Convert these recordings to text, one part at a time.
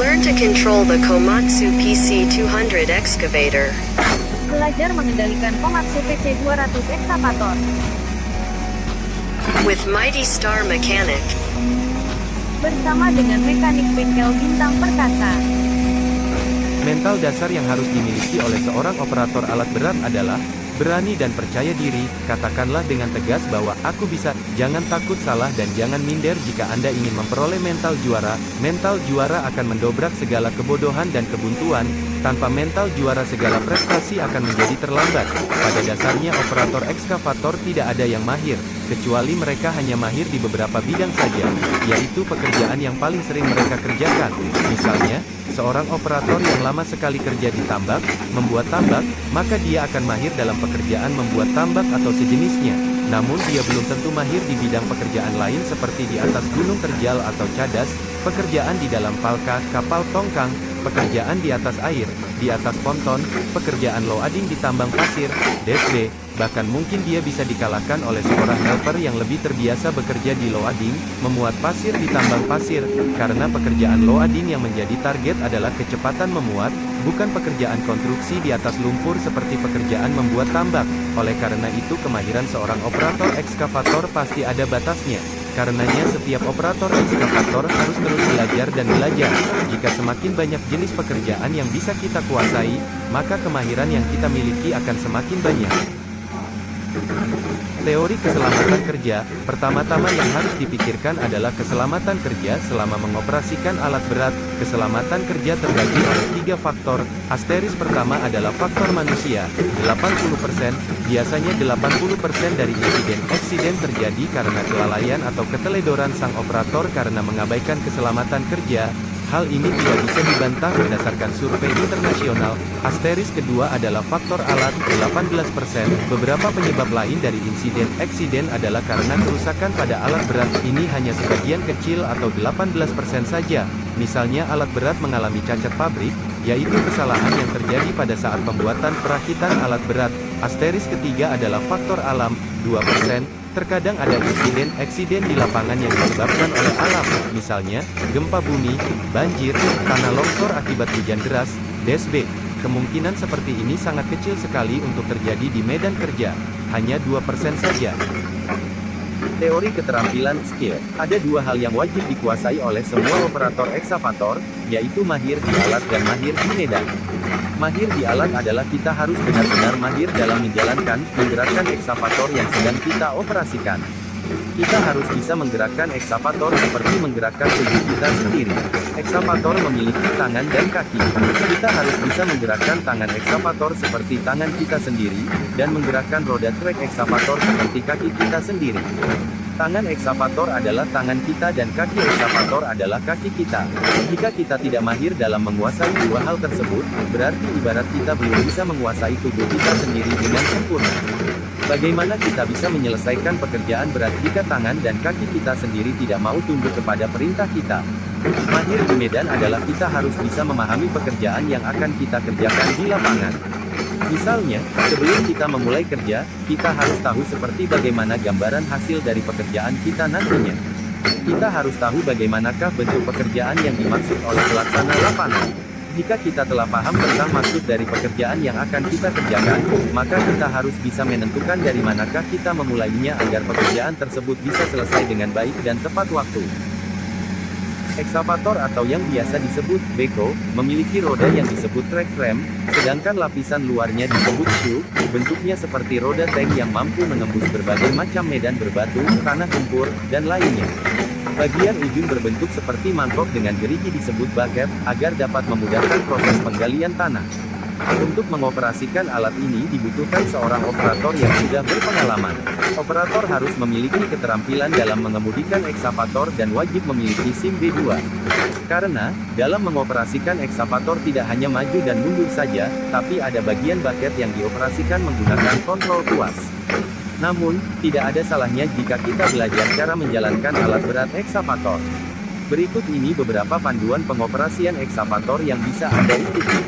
Learn to control the Komatsu PC200 excavator. Belajar mengendalikan Komatsu PC200 excavator. With Mighty Star Mechanic. Bersama dengan mekanik bengkel bintang perkasa. Mental dasar yang harus dimiliki oleh seorang operator alat berat adalah berani dan percaya diri. Katakanlah dengan tegas bahwa aku bisa. Jangan takut salah dan jangan minder jika Anda ingin memperoleh mental juara. Mental juara akan mendobrak segala kebodohan dan kebuntuan. Tanpa mental juara segala prestasi akan menjadi terlambat. Pada dasarnya operator ekskavator tidak ada yang mahir, kecuali mereka hanya mahir di beberapa bidang saja, yaitu pekerjaan yang paling sering mereka kerjakan. Misalnya, seorang operator yang lama sekali kerja di tambak, membuat tambak, maka dia akan mahir dalam pekerjaan membuat tambak atau sejenisnya. Namun dia belum tentu mahir di bidang pekerjaan lain seperti di atas gunung terjal atau cadas, pekerjaan di dalam palka, kapal tongkang, pekerjaan di atas air, di atas ponton, pekerjaan loading di tambang pasir, DSB, bahkan mungkin dia bisa dikalahkan oleh seorang helper yang lebih terbiasa bekerja di loading, memuat pasir di tambang pasir, karena pekerjaan loading yang menjadi target adalah kecepatan memuat, bukan pekerjaan konstruksi di atas lumpur seperti pekerjaan membuat tambak. Oleh karena itu kemahiran seorang operator ekskavator pasti ada batasnya. Karenanya setiap operator ekskavator harus terus belajar dan belajar. Jika semakin banyak jenis pekerjaan yang bisa kita kuasai, maka kemahiran yang kita miliki akan semakin banyak. Teori keselamatan kerja, pertama-tama yang harus dipikirkan adalah keselamatan kerja selama mengoperasikan alat berat. Keselamatan kerja terbagi oleh 3 faktor. Asteris pertama adalah faktor manusia, 80%. Biasanya 80% dari insiden-eksiden terjadi karena kelalaian atau keteledoran sang operator karena mengabaikan keselamatan kerja. Hal ini tidak bisa dibantah berdasarkan survei internasional. Asteris kedua adalah faktor alat, 18%. Beberapa penyebab lain dari insiden-eksiden adalah karena kerusakan pada alat berat. Ini hanya sebagian kecil atau 18% saja. Misalnya alat berat mengalami cacat pabrik, yaitu kesalahan yang terjadi pada saat pembuatan perakitan alat berat. Asteris ketiga adalah faktor alam, 2%. Terkadang ada insiden-eksiden di lapangan yang disebabkan oleh alam, misalnya, gempa bumi, banjir, tanah longsor akibat hujan deras, DSB. Kemungkinan seperti ini sangat kecil sekali untuk terjadi di medan kerja, hanya 2% saja. Teori keterampilan skill. Ada 2 hal yang wajib dikuasai oleh semua operator ekskavator, yaitu mahir di alat dan mahir di medan. Mahir di alat adalah kita harus benar-benar mahir dalam menjalankan, menggerakkan ekskavator yang sedang kita operasikan. Kita harus bisa menggerakkan ekskavator seperti menggerakkan tubuh kita sendiri. Ekskavator memiliki tangan dan kaki. Kita harus bisa menggerakkan tangan ekskavator seperti tangan kita sendiri, dan menggerakkan roda trek ekskavator seperti kaki kita sendiri. Tangan ekskavator adalah tangan kita dan kaki ekskavator adalah kaki kita. Jika kita tidak mahir dalam menguasai 2 hal tersebut, berarti ibarat kita belum bisa menguasai tubuh kita sendiri dengan sempurna. Bagaimana kita bisa menyelesaikan pekerjaan berat jika tangan dan kaki kita sendiri tidak mau tunduk kepada perintah kita? Mahir di medan adalah kita harus bisa memahami pekerjaan yang akan kita kerjakan di lapangan. Misalnya, sebelum kita memulai kerja, kita harus tahu seperti bagaimana gambaran hasil dari pekerjaan kita nantinya. Kita harus tahu bagaimanakah bentuk pekerjaan yang dimaksud oleh pelaksana lapangan. Jika kita telah paham tentang maksud dari pekerjaan yang akan kita kerjakan, maka kita harus bisa menentukan dari manakah kita memulainya agar pekerjaan tersebut bisa selesai dengan baik dan tepat waktu. Ekskavator atau yang biasa disebut backhoe, memiliki roda yang disebut track frame, sedangkan lapisan luarnya disebut shoe, bentuknya seperti roda tank yang mampu menembus berbagai macam medan berbatu, tanah gempur, dan lainnya. Bagian ujung berbentuk seperti mangkok dengan gerigi disebut bucket, agar dapat memudahkan proses penggalian tanah. Untuk mengoperasikan alat ini dibutuhkan seorang operator yang sudah berpengalaman. Operator harus memiliki keterampilan dalam mengemudikan ekskavator dan wajib memiliki SIM B2. Karena, dalam mengoperasikan ekskavator tidak hanya maju dan mundur saja, tapi ada bagian bucket yang dioperasikan menggunakan kontrol tuas. Namun, tidak ada salahnya jika kita belajar cara menjalankan alat berat ekskavator. Berikut ini beberapa panduan pengoperasian ekskavator yang bisa Anda ikuti.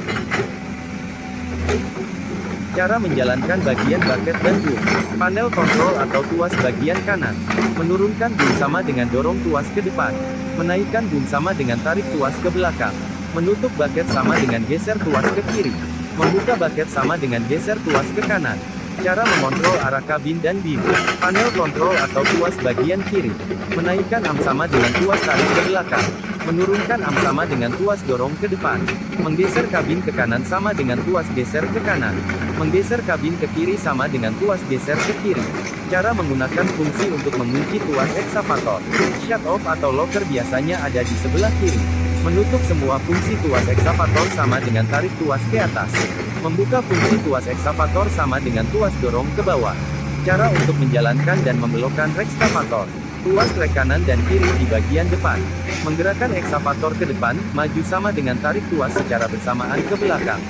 Cara menjalankan bagian bucket dan boom. Panel kontrol atau tuas bagian kanan. Menurunkan boom sama dengan dorong tuas ke depan. Menaikkan boom sama dengan tarik tuas ke belakang. Menutup baket sama dengan geser tuas ke kiri. Membuka baket sama dengan geser tuas ke kanan. Cara mengontrol arah kabin dan bim. Panel kontrol atau tuas bagian kiri. Menaikkan arm sama dengan tuas tarik ke belakang. Menurunkan arm sama dengan tuas dorong ke depan. Menggeser kabin ke kanan sama dengan tuas geser ke kanan. Menggeser kabin ke kiri sama dengan tuas geser ke kiri. Cara menggunakan fungsi untuk mengunci tuas eksavator. Shut off atau locker biasanya ada di sebelah kiri. Menutup semua fungsi tuas eksavator sama dengan tarik tuas ke atas. Membuka fungsi tuas eksavator sama dengan tuas dorong ke bawah. Cara untuk menjalankan dan membelokkan ekskavator. Tuas rek kanan dan kiri di bagian depan. Menggerakkan eksavator ke depan, maju sama dengan tarik tuas secara bersamaan ke belakang.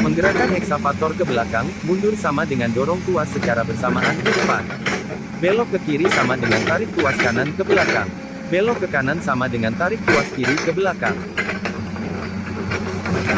Menggerakkan eksavator ke belakang, mundur sama dengan dorong tuas secara bersamaan ke depan. Belok ke kiri sama dengan tarik tuas kanan ke belakang. Belok ke kanan sama dengan tarik tuas kiri ke belakang.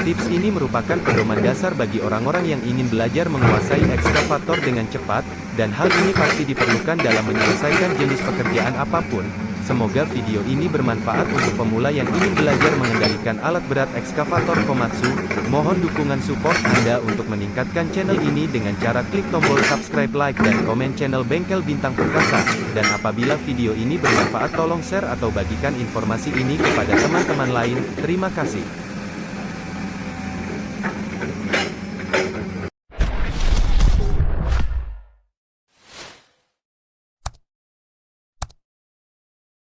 Tips ini merupakan pedoman dasar bagi orang-orang yang ingin belajar menguasai ekskavator dengan cepat, dan hal ini pasti diperlukan dalam menyelesaikan jenis pekerjaan apapun. Semoga video ini bermanfaat untuk pemula yang ingin belajar mengendalikan alat berat ekskavator Komatsu. Mohon dukungan support Anda untuk meningkatkan channel ini dengan cara klik tombol subscribe, like, dan komen channel Bengkel Bintang Perkasa. Dan apabila video ini bermanfaat tolong share atau bagikan informasi ini kepada teman-teman lain. Terima kasih.